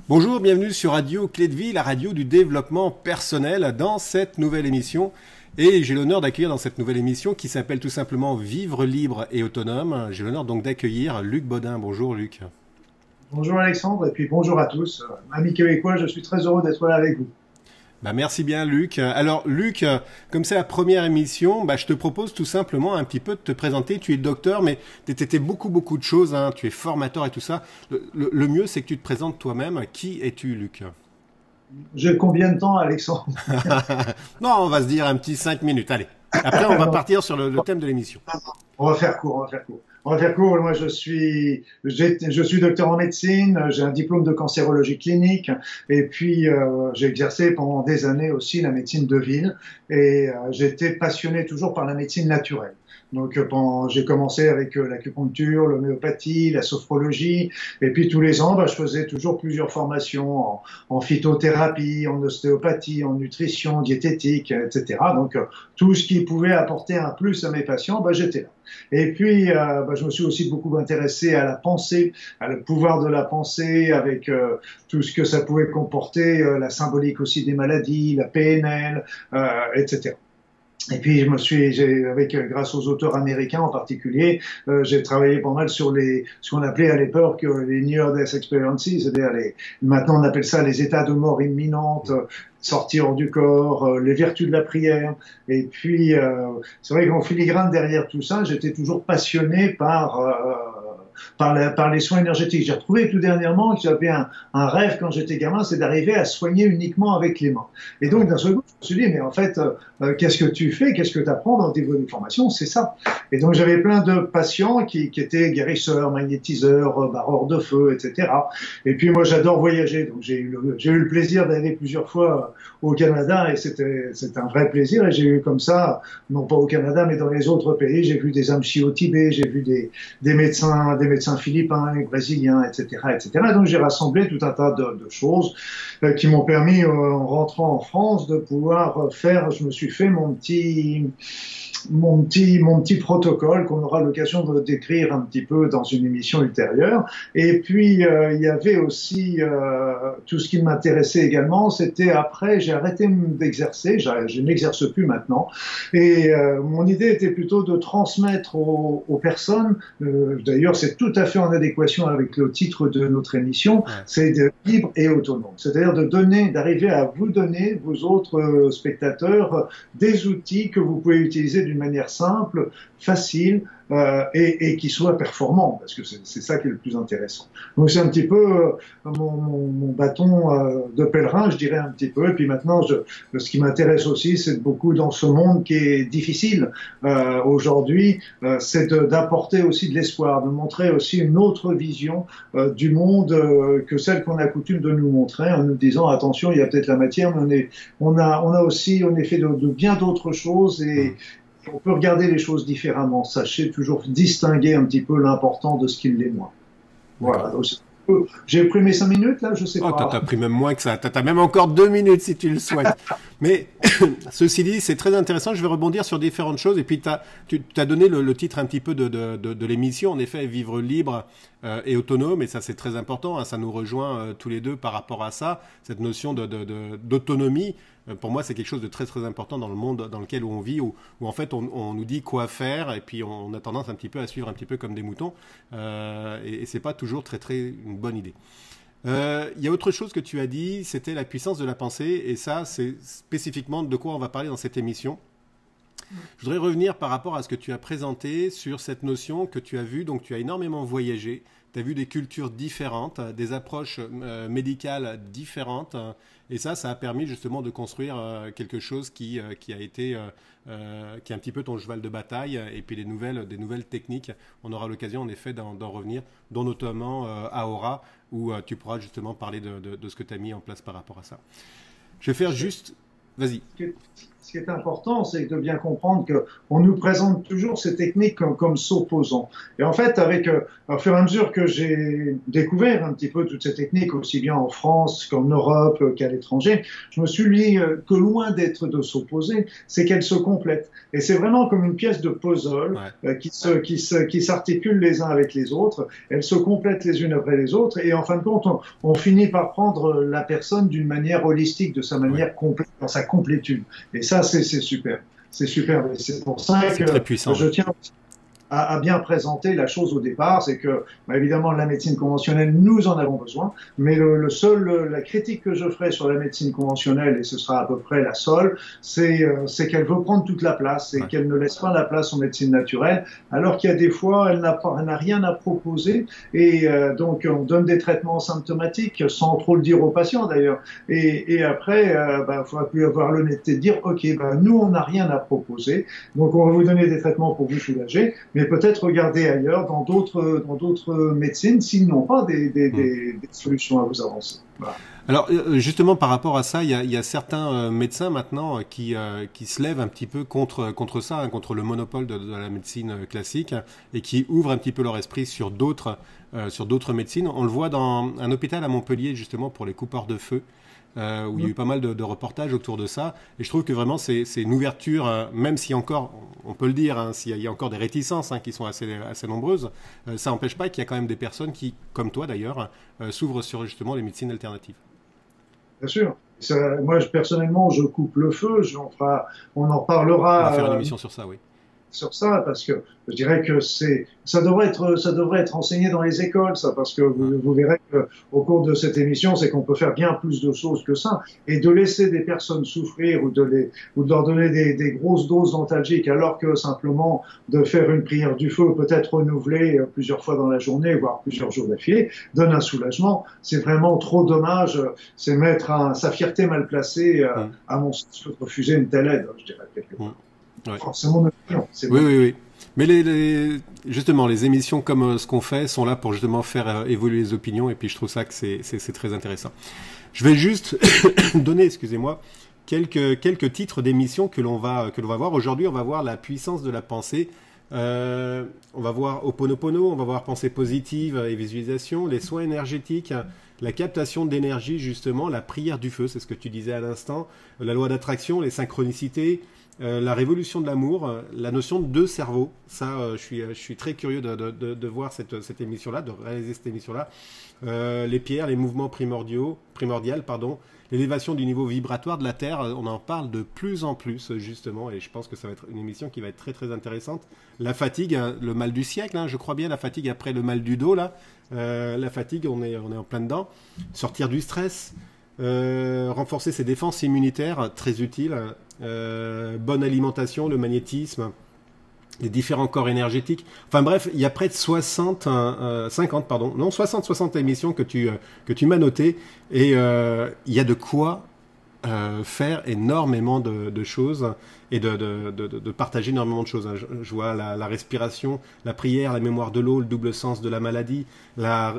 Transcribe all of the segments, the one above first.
Bonjour, bienvenue sur Radio Clé de Vie, la radio du développement personnel dans cette nouvelle émission. Et j'ai l'honneur d'accueillir dans cette nouvelle émission qui s'appelle tout simplement Vivre libre et autonome. J'ai l'honneur donc d'accueillir Luc Bodin. Bonjour Luc. Bonjour Alexandre et puis bonjour à tous. Amis québécois, je suis très heureux d'être là avec vous. Merci bien Luc. Alors Luc, comme c'est la première émission, je te propose tout simplement un petit peu de te présenter. Tu es docteur, mais tu étais beaucoup de choses, hein. Tu es formateur et tout ça. Le mieux, c'est que tu te présentes toi-même. Qui es-tu Luc? J'ai combien de temps Alexandre? Non, on va se dire un petit 5 minutes, allez. Après, on va partir sur le thème de l'émission. On va faire court, on va faire court. On va faire court. Moi, je suis docteur en médecine. J'ai un diplôme de cancérologie clinique. Et puis, j'ai exercé pendant des années aussi la médecine de ville. Et j'étais passionné toujours par la médecine naturelle. Donc, j'ai commencé avec l'acupuncture, l'homéopathie, la sophrologie. Et puis, tous les ans, je faisais toujours plusieurs formations en phytothérapie, en ostéopathie, en nutrition, diététique, etc. Donc, tout ce qui pouvait apporter un plus à mes patients, j'étais là. Et puis, je me suis aussi beaucoup intéressé à la pensée, à le pouvoir de la pensée, avec tout ce que ça pouvait comporter, la symbolique aussi des maladies, la PNL, etc. Et puis grâce aux auteurs américains en particulier, j'ai travaillé pas mal sur ce qu'on appelait à l'époque les Near Death Experiences, c'est-à-dire maintenant on appelle ça les états de mort imminente, sortir du corps, les vertus de la prière. Et puis c'est vrai qu'en filigrane derrière tout ça, j'étais toujours passionné par les soins énergétiques. J'ai retrouvé tout dernièrement que j'avais un rêve quand j'étais gamin, c'est d'arriver à soigner uniquement avec les mains. Et donc d'un seul coup, je me suis dit, mais en fait, qu'est-ce que tu fais, qu'est-ce que tu apprends dans tes formations, c'est ça. Et donc j'avais plein de patients qui étaient guérisseurs, magnétiseurs, barreurs de feu, etc. Et puis moi j'adore voyager, donc j'ai eu le plaisir d'aller plusieurs fois au Canada et c'était un vrai plaisir. Et j'ai eu comme ça, non pas au Canada, mais dans les autres pays, j'ai vu des amchis au Tibet, j'ai vu des médecins philippins, brésiliens, etc., etc. Donc j'ai rassemblé tout un tas de choses qui m'ont permis, en rentrant en France, de pouvoir faire. Je me suis fait mon petit protocole qu'on aura l'occasion de décrire un petit peu dans une émission ultérieure. Et puis il y avait aussi tout ce qui m'intéressait également, c'était après j'ai arrêté d'exercer, je n'exerce plus maintenant, et mon idée était plutôt de transmettre aux personnes, d'ailleurs c'est tout à fait en adéquation avec le titre de notre émission, c'est de libre et autonome, c'est-à-dire d'arriver à vous donner, vous autres spectateurs, des outils que vous pouvez utiliser d'une manière simple, facile et qui soit performant, parce que c'est ça qui est le plus intéressant. Donc c'est un petit peu mon bâton de pèlerin, je dirais un petit peu. Et puis maintenant, ce qui m'intéresse aussi, c'est beaucoup dans ce monde qui est difficile aujourd'hui, c'est d'apporter aussi de l'espoir, de montrer aussi une autre vision du monde que celle qu'on a coutume de nous montrer, en nous disant attention, il y a peut-être la matière, mais on a aussi, on est fait de bien d'autres choses et on peut regarder les choses différemment. Sachez toujours distinguer un petit peu l'important de ce qui l'est moins. Voilà. Donc, j'ai pris mes 5 minutes, là, je sais pas. T'as pris même moins que ça. T'as même encore 2 minutes si tu le souhaites. Mais ceci dit, c'est très intéressant. Je vais rebondir sur différentes choses. Et puis, tu as donné le titre un petit peu de l'émission. En effet, vivre libre et autonome. Et ça, c'est très important. Hein. Ça nous rejoint tous les deux par rapport à ça. Cette notion d'autonomie. Pour moi, c'est quelque chose de très important dans le monde dans lequel on vit, où en fait on nous dit quoi faire et puis on a tendance un petit peu à suivre un petit peu comme des moutons et c'est pas toujours très une bonne idée. Il y a autre chose que tu as dit, c'était la puissance de la pensée et ça c'est spécifiquement de quoi on va parler dans cette émission. Je voudrais revenir par rapport à ce que tu as présenté sur cette notion que tu as vue, donc tu as énormément voyagé, tu as vu des cultures différentes, des approches médicales différentes, et ça a permis justement de construire quelque chose qui a été, qui est un petit peu ton cheval de bataille, et puis des nouvelles techniques. On aura l'occasion en effet d'en revenir, dont notamment à Aura, où tu pourras justement parler de ce que tu as mis en place par rapport à ça. Je vais faire juste Vas-y. Ce qui est important, c'est de bien comprendre qu'on nous présente toujours ces techniques comme s'opposant. Et en fait, au fur et à mesure que j'ai découvert un petit peu toutes ces techniques, aussi bien en France qu'en Europe qu'à l'étranger, je me suis dit que loin d'être de s'opposer, c'est qu'elles se complètent. Et c'est vraiment comme une pièce de puzzle qui s'articulent les uns avec les autres. Elles se complètent les unes après les autres. Et en fin de compte, on finit par prendre la personne d'une manière holistique, de sa manière complète, dans sa complétude. Et ça, c'est super. C'est super. C'est pour ça que je tiens à bien présenter la chose au départ, c'est que, évidemment, la médecine conventionnelle, nous en avons besoin, mais la critique que je ferai sur la médecine conventionnelle, et ce sera à peu près la seule, c'est qu'elle veut prendre toute la place et qu'elle ne laisse pas la place aux médecines naturelles, alors qu'il y a des fois, elle n'a rien à proposer, et donc on donne des traitements symptomatiques, sans trop le dire aux patients d'ailleurs, et après, il faudra plus avoir l'honnêteté de dire, ok, nous on n'a rien à proposer, donc on va vous donner des traitements pour vous soulager, mais peut-être regarder ailleurs dans d'autres médecines s'ils n'ont pas des solutions à vous avancer. Voilà. Alors justement par rapport à ça, il y a certains médecins maintenant qui se lèvent un petit peu contre ça, hein, contre le monopole de la médecine classique et qui ouvrent un petit peu leur esprit sur d'autres médecines. On le voit dans un hôpital à Montpellier justement pour les coupeurs de feu. Où il y a eu pas mal de reportages autour de ça. Et je trouve que vraiment, c'est une ouverture, même si encore, on peut le dire, hein, s'il y a encore des réticences qui sont assez nombreuses, ça n'empêche pas qu'il y a quand même des personnes qui, comme toi d'ailleurs, s'ouvrent sur justement les médecines alternatives. Bien sûr. Moi, personnellement, je coupe le feu. On en parlera. On va faire une émission sur ça, oui. Sur ça, parce que je dirais que ça devrait être enseigné dans les écoles, ça, parce que vous verrez que au cours de cette émission, c'est qu'on peut faire bien plus de choses que ça, et de laisser des personnes souffrir ou de leur donner des grosses doses d'antalgiques, alors que simplement de faire une prière du feu, peut-être renouvelée plusieurs fois dans la journée, voire plusieurs jours d'affilée, donne un soulagement. C'est vraiment trop dommage. C'est mettre sa fierté mal placée, à mon sens, de refuser une telle aide, je dirais quelque part. Ouais. C'est mon opinion. Oui. Mais justement, les émissions comme ce qu'on fait sont là pour justement faire évoluer les opinions, et puis je trouve ça que c'est très intéressant. Je vais juste donner, excusez-moi, quelques titres d'émissions que l'on va voir. Aujourd'hui, on va voir la puissance de la pensée. On va voir Ho'oponopono, on va voir pensée positive et visualisation, les soins énergétiques, la captation d'énergie justement, la prière du feu, c'est ce que tu disais à l'instant, la loi d'attraction, les synchronicités, la révolution de l'amour, la notion de deux cerveaux. Ça, je suis très curieux de voir cette émission-là, de réaliser cette émission-là. Les pierres, les mouvements primordiaux, l'élévation du niveau vibratoire de la Terre, on en parle de plus en plus justement, et je pense que ça va être une émission qui va être très très intéressante. La fatigue, le mal du siècle, je crois bien, la fatigue après le mal du dos là. La fatigue, on est en plein dedans. Sortir du stress, renforcer ses défenses immunitaires, très utile. Bonne alimentation, le magnétisme, les différents corps énergétiques. Enfin bref, il y a près de 60 émissions que tu m'as notées, et il y a de quoi faire énormément de choses et de partager énormément de choses. Je vois la respiration, la prière, la mémoire de l'eau, le double sens de la maladie, la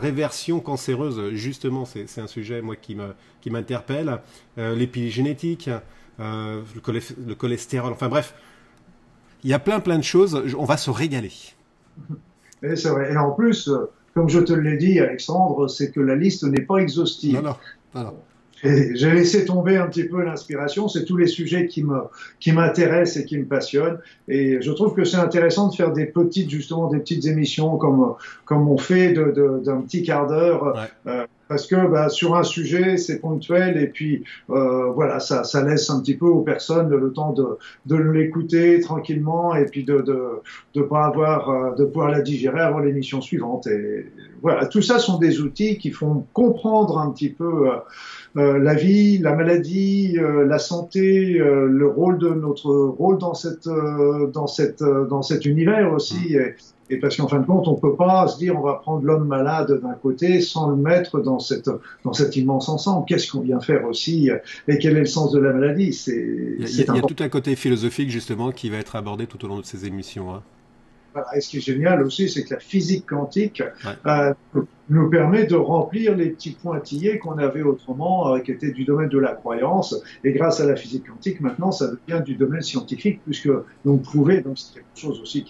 réversion cancéreuse, justement, c'est un sujet moi qui m'interpelle, l'épigénétique, le cholestérol, enfin bref, il y a plein de choses, on va se régaler. Et c'est vrai. Et en plus, comme je te l'ai dit, Alexandre, c'est que la liste n'est pas exhaustive. Non. J'ai laissé tomber un petit peu l'inspiration. C'est tous les sujets qui m'intéressent et qui me passionnent. Et je trouve que c'est intéressant de faire des petites émissions comme on fait d'un petit quart d'heure. Ouais. Parce que sur un sujet, c'est ponctuel, et puis voilà, ça laisse un petit peu aux personnes le temps de l'écouter tranquillement, et puis de pouvoir la digérer avant l'émission suivante. Et voilà, tout ça sont des outils qui font comprendre un petit peu la vie, la maladie, la santé, notre rôle dans cet univers aussi. Et parce qu'en fin de compte, on peut pas se dire on va prendre l'homme malade d'un côté sans le mettre dans cet immense ensemble. Qu'est-ce qu'on vient faire aussi, et quel est le sens de la maladie? Il y a tout un côté philosophique justement qui va être abordé tout au long de ces émissions. Voilà. Et ce qui est génial aussi, c'est que la physique quantique Ouais. nous permet de remplir les petits pointillés qu'on avait autrement, qui étaient du domaine de la croyance. Et grâce à la physique quantique, maintenant, ça devient du domaine scientifique, puisque donc prouvé. Donc c'est quelque chose aussi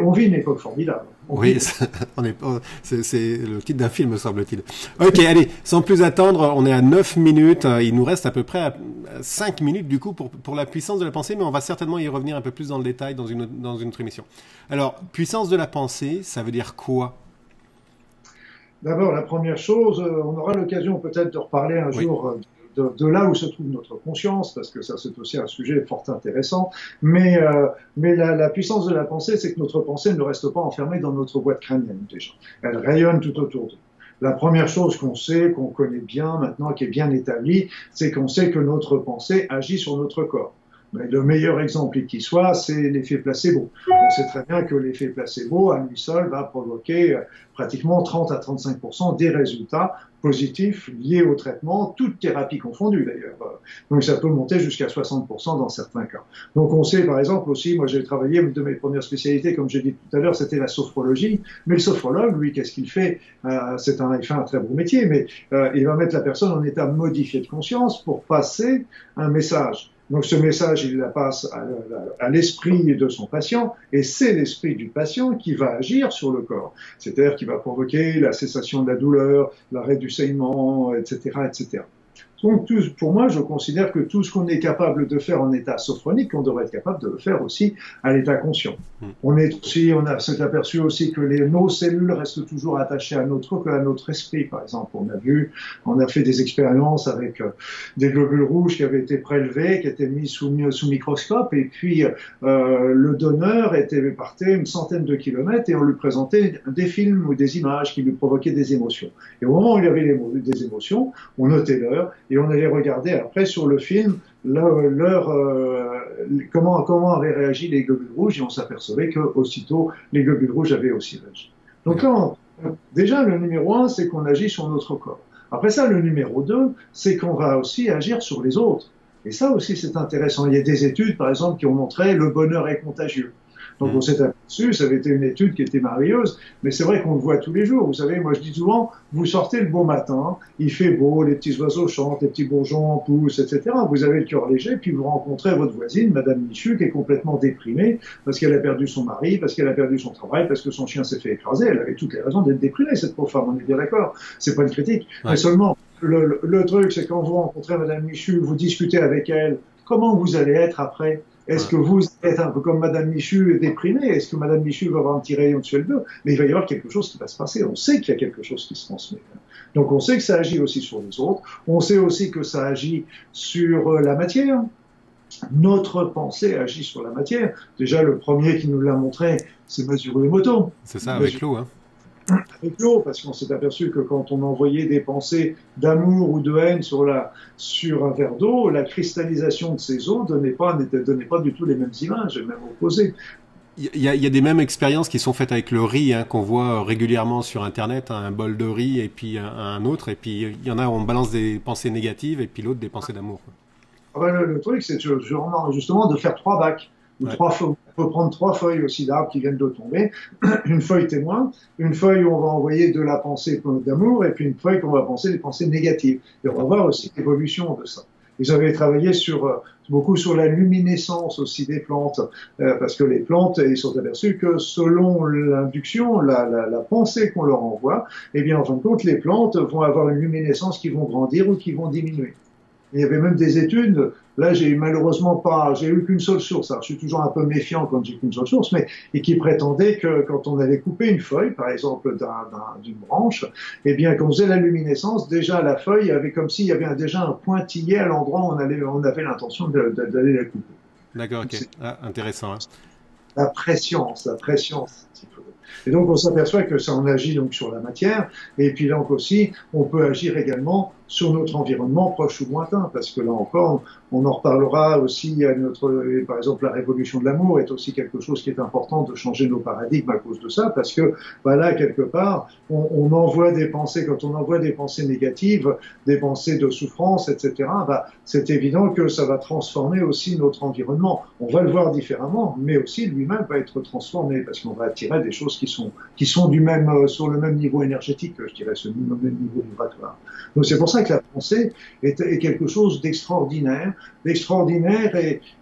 on vit une époque formidable. Oui, c'est le titre d'un film, me semble-t-il. Ok, allez, sans plus attendre, on est à 9 minutes. Il nous reste à peu près à 5 minutes du coup pour la puissance de la pensée, mais on va certainement y revenir un peu plus dans le détail dans une autre émission. Alors, puissance de la pensée, ça veut dire quoi? D'abord, la première chose, on aura l'occasion peut-être de reparler un Oui. jour de là où se trouve notre conscience, parce que ça c'est aussi un sujet fort intéressant. Mais la puissance de la pensée, c'est que notre pensée ne reste pas enfermée dans notre boîte crânienne déjà. Elle rayonne tout autour de nous. La première chose qu'on sait, qu'on connaît bien maintenant, qui est bien établie, c'est qu'on sait que notre pensée agit sur notre corps. Mais le meilleur exemple qui soit, c'est l'effet placebo. On sait très bien que l'effet placebo, à lui seul, va provoquer pratiquement 30 à 35% des résultats positifs liés au traitement, toutes thérapies confondues d'ailleurs. Donc ça peut monter jusqu'à 60% dans certains cas. Donc on sait par exemple aussi, moi j'ai travaillé, une de mes premières spécialités, comme j'ai dit tout à l'heure, c'était la sophrologie. Mais le sophrologue, lui, qu'est-ce qu'il fait? Il fait un très beau métier, mais il va mettre la personne en état modifié de conscience pour passer un message. Donc ce message, il la passe à l'esprit de son patient, et c'est l'esprit du patient qui va agir sur le corps. C'est-à-dire qu'il va provoquer la cessation de la douleur, l'arrêt du saignement, etc., etc. Donc, pour moi, je considère que tout ce qu'on est capable de faire en état sophronique, on devrait être capable de le faire aussi à l'état conscient. On s'est aperçu aussi que nos cellules restent toujours attachées à notre esprit. Par exemple, on a fait des expériences avec des globules rouges qui avaient été prélevés, qui étaient mis sous microscope, et puis le donneur partait une centaine de kilomètres et on lui présentait des films ou des images qui lui provoquaient des émotions. Et au moment où il y avait des émotions, on notait l'heure et on allait regarder après sur le film comment avaient réagi les globules rouges, et on s'apercevait qu'aussitôt les globules rouges avaient aussi réagi. Donc là, déjà le numéro 1, c'est qu'on agit sur notre corps. Après ça, le numéro 2, c'est qu'on va aussi agir sur les autres. Et ça aussi, c'est intéressant. Il y a des études, par exemple, qui ont montré le bonheur est contagieux. Donc on s'est aperçu, ça avait été une étude qui était merveilleuse, mais c'est vrai qu'on le voit tous les jours. Vous savez, moi je dis souvent, vous sortez le beau matin, il fait beau, les petits oiseaux chantent, les petits bourgeons poussent, etc. Vous avez le cœur léger, puis vous rencontrez votre voisine, Madame Michu, qui est complètement déprimée parce qu'elle a perdu son mari, parce qu'elle a perdu son travail, parce que son chien s'est fait écraser. Elle avait toutes les raisons d'être déprimée, cette pauvre femme, on est bien d'accord. C'est pas une critique, mais seulement le truc, c'est quand vous rencontrez Madame Michu, vous discutez avec elle, comment vous allez être après? Est-ce que vous êtes un peu comme Madame Michu déprimée? Est-ce que Madame Michu va avoir un petit rayon dessus le dos? Mais il va y avoir quelque chose qui va se passer. On sait qu'il y a quelque chose qui se transmet. Donc on sait que ça agit aussi sur les autres. On sait aussi que ça agit sur la matière. Notre pensée agit sur la matière. Déjà, le premier qui nous l'a montré, c'est Masaru Emoto. C'est ça, avec l'eau, hein. Avec l'eau, parce qu'on s'est aperçu que quand on envoyait des pensées d'amour ou de haine sur un verre d'eau, la cristallisation de ces eaux donnait pas du tout les mêmes images, même opposées. Il y a des mêmes expériences qui sont faites avec le riz, hein, qu'on voit régulièrement sur Internet, hein, un bol de riz et puis un autre, et puis il y en a où on balance des pensées négatives et puis l'autre des pensées d'amour. Le truc, c'est justement de faire 3 bacs. Ou 3 feuilles. On peut prendre 3 feuilles aussi d'arbres qui viennent de tomber. Une feuille témoin, une feuille où on va envoyer de la pensée d'amour, et puis une feuille qu'on va penser des pensées négatives. Et on va voir aussi l'évolution de ça. Ils avaient travaillé beaucoup sur la luminescence aussi des plantes, parce que les plantes, ils sont aperçus que selon l'induction, la pensée qu'on leur envoie, eh bien, en fin de compte, les plantes vont avoir une luminescence qui vont grandir ou qui vont diminuer. Il y avait même des études, là j'ai eu qu'une seule source, alors je suis toujours un peu méfiant quand j'ai qu'une seule source, et qui prétendait que quand on avait coupé une feuille, par exemple d'une branche, eh bien quand on faisait la luminescence, déjà la feuille avait comme s'il y avait déjà un pointillé à l'endroit où on avait l'intention d'aller la couper. D'accord, ok. Intéressant. Hein. La préscience, un petit peu. Et donc on s'aperçoit que ça en agit donc sur la matière, et puis donc aussi on peut agir également sur notre environnement proche ou lointain, parce que là encore, on en reparlera aussi à par exemple, la révolution de l'amour est aussi quelque chose qui est important de changer nos paradigmes à cause de ça, parce que, là, quelque part, on envoie des pensées, quand on envoie des pensées négatives, des pensées de souffrance, etc., c'est évident que ça va transformer aussi notre environnement. On va le voir différemment, mais aussi lui-même va être transformé, parce qu'on va attirer des choses qui sont sur le même niveau énergétique, je dirais, sur le même niveau vibratoire. Donc c'est pour ça que la pensée est quelque chose d'extraordinaire,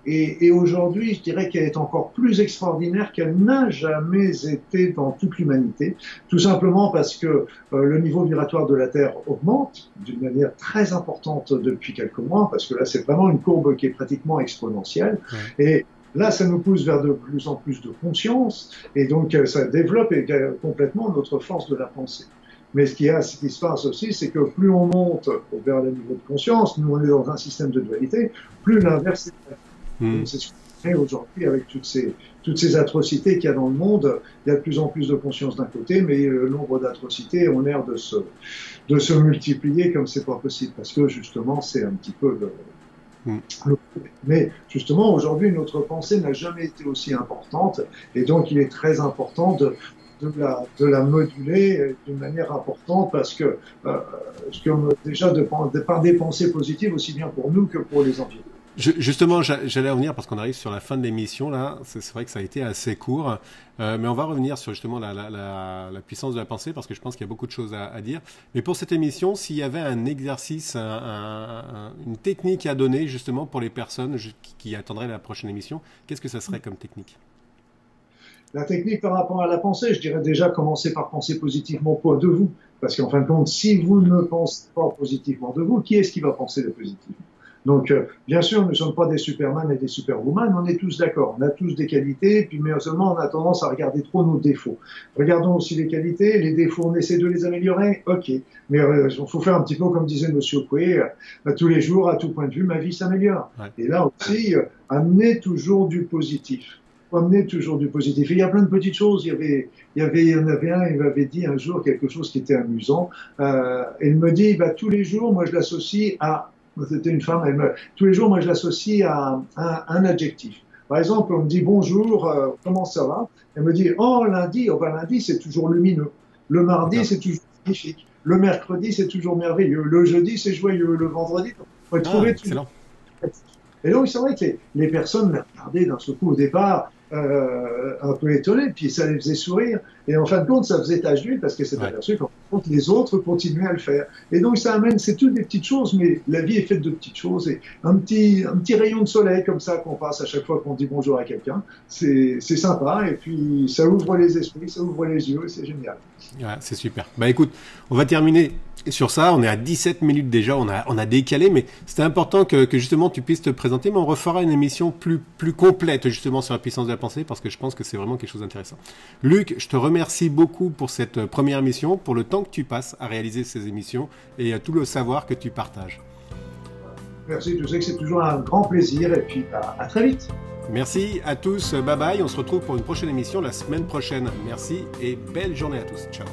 et aujourd'hui, je dirais qu'elle est encore plus extraordinaire qu'elle n'a jamais été dans toute l'humanité, tout simplement parce que le niveau vibratoire de la Terre augmente d'une manière très importante depuis quelques mois, parce que là, c'est vraiment une courbe qui est pratiquement exponentielle, et là, ça nous pousse vers de plus en plus de conscience, et donc ça développe complètement notre force de la pensée. Mais ce qui se passe aussi, c'est que plus on monte vers le niveau de conscience, nous on est dans un système de dualité, plus l'inverse est vrai. C'est ce qu'on fait aujourd'hui avec toutes ces atrocités qu'il y a dans le monde. Il y a de plus en plus de conscience d'un côté, mais le nombre d'atrocités ont l'air de se multiplier comme c'est pas possible, parce que justement c'est un petit peu mais justement aujourd'hui notre pensée n'a jamais été aussi importante, et donc il est très important de la moduler d'une manière importante, parce que déjà par des pensées positives aussi bien pour nous que pour les environs. Justement, j'allais revenir parce qu'on arrive sur la fin de l'émission là. C'est vrai que ça a été assez court, mais on va revenir sur justement la puissance de la pensée, parce que je pense qu'il y a beaucoup de choses à dire. Mais pour cette émission, s'il y avait un exercice, une technique à donner justement pour les personnes qui attendraient la prochaine émission, qu'est-ce que ça serait comme technique? La technique par rapport à la pensée, je dirais déjà commencer par penser positivement de vous. Parce qu'en fin de compte, si vous ne pensez pas positivement de vous, qui est-ce qui va penser de positivement? Donc, bien sûr, nous ne sommes pas des Superman et des Superwoman, on est tous d'accord, on a tous des qualités, puis mais seulement on a tendance à regarder trop nos défauts. Regardons aussi les qualités, les défauts, on essaie de les améliorer, ok. Mais il faut faire un petit peu comme disait Monsieur Coué, tous les jours, à tout point de vue, ma vie s'améliore. Ouais. Et là aussi, amener toujours du positif. Amener toujours du positif. Et il y a plein de petites choses. Il y en avait un, il m'avait dit un jour quelque chose qui était amusant. Il me dit, tous les jours, moi je l'associe à, c'était une femme, tous les jours, moi je l'associe à un adjectif. Par exemple, on me dit bonjour, comment ça va? Elle me dit, lundi, lundi c'est toujours lumineux. Le mardi, c'est toujours magnifique. Le mercredi, c'est toujours merveilleux. Le jeudi, c'est joyeux. Le vendredi, on va trouver toujours. Et donc, c'est vrai que les personnes me regardaient d'un seul coup au départ, un peu étonnées, puis ça les faisait sourire. Et en fin de compte, ça faisait tache d'huile, parce que c'est aperçu qu'en fin de compte, les autres continuaient à le faire. Et donc, ça amène, c'est toutes des petites choses, mais la vie est faite de petites choses. Et un petit rayon de soleil comme ça qu'on passe à chaque fois qu'on dit bonjour à quelqu'un, c'est sympa. Et puis, ça ouvre les esprits, ça ouvre les yeux, et c'est génial. Ouais, c'est super. Écoute, on va terminer sur ça. On est à 17 minutes déjà, on a décalé, mais c'était important que justement tu puisses te présenter, mais on refera une émission plus complète justement sur la puissance de la pensée, parce que je pense que c'est vraiment quelque chose d'intéressant. Luc, je te remercie beaucoup pour cette première émission, pour le temps que tu passes à réaliser ces émissions et tout le savoir que tu partages. Merci, je sais que c'est toujours un grand plaisir, et puis à très vite. Merci à tous, bye bye, on se retrouve pour une prochaine émission la semaine prochaine. Merci et belle journée à tous, ciao.